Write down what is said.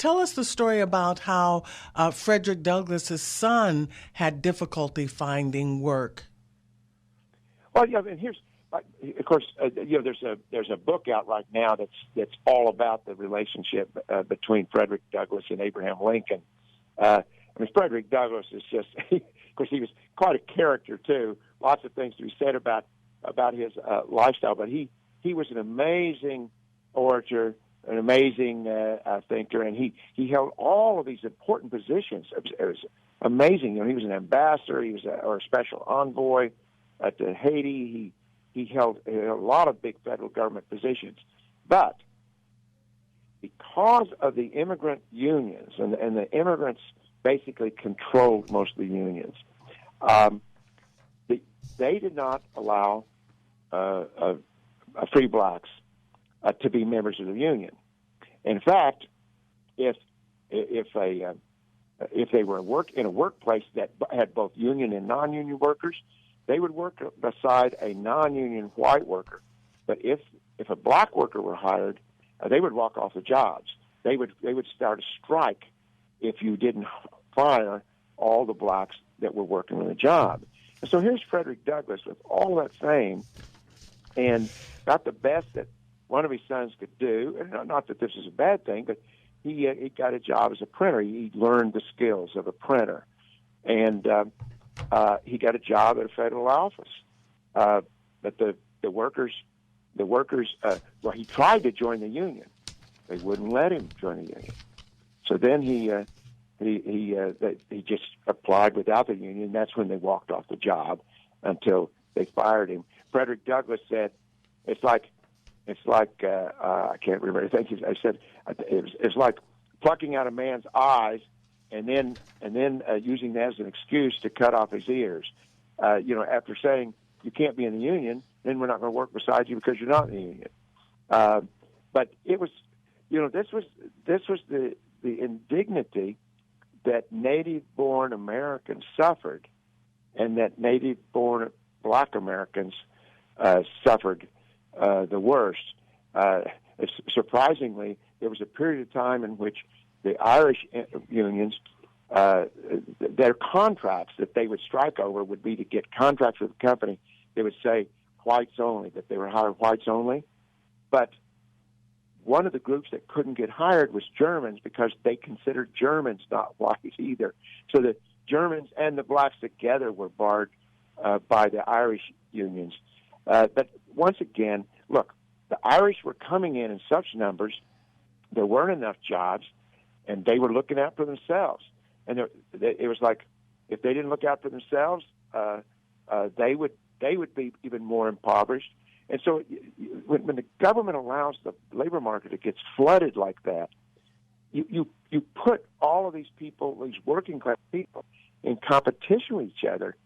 tell us the story about how Frederick Douglass's son had difficulty finding work. Well, yeah, and here's, of course, there's a book out right now that's all about the relationship between Frederick Douglass and Abraham Lincoln. Frederick Douglass is just, of course, he was quite a character too. Lots of things to be said about his lifestyle, but he was an amazing orator, an amazing thinker, and he held all of these important positions. It was amazing. He was an ambassador, he was a special envoy to Haiti. He held a lot of big federal government positions, but because of the immigrant unions and the immigrants basically controlled most of the unions, they did not allow free blacks to be members of the union. In fact, if they were in a workplace that had both union and non-union workers, they would work beside a non-union white worker. But if a black worker were hired, they would walk off the jobs. They would start a strike if you didn't fire all the blacks that were working on the job. And so here's Frederick Douglass with all that fame, and got the best that one of his sons could do. And not that this is a bad thing, but he got a job as a printer. He learned the skills of a printer, and he got a job at a federal office. But the workers, well, he tried to join the union. They wouldn't let him join the union. So then he just applied without the union. That's when they walked off the job until they fired him. Frederick Douglass said, "It's like I can't remember. I think I said it's like plucking out a man's eyes and then using that as an excuse to cut off his ears. After saying you can't be in the union, then we're not going to work beside you because you're not in the union." But it was, this was the indignity that native-born Americans suffered, and that native-born black Americans suffered the worst. Surprisingly, there was a period of time in which the Irish unions, their contracts that they would strike over would be to get contracts with the company. They would say whites only, that they were hired whites only. But one of the groups that couldn't get hired was Germans, because they considered Germans not white either. So the Germans and the blacks together were barred by the Irish unions. But once again, look, the Irish were coming in such numbers, there weren't enough jobs, and they were looking out for themselves. And it was like, if they didn't look out for themselves, they would be even more impoverished. And so when the government allows the labor market, it gets flooded like that. You put all of these people, these working class people, in competition with each other,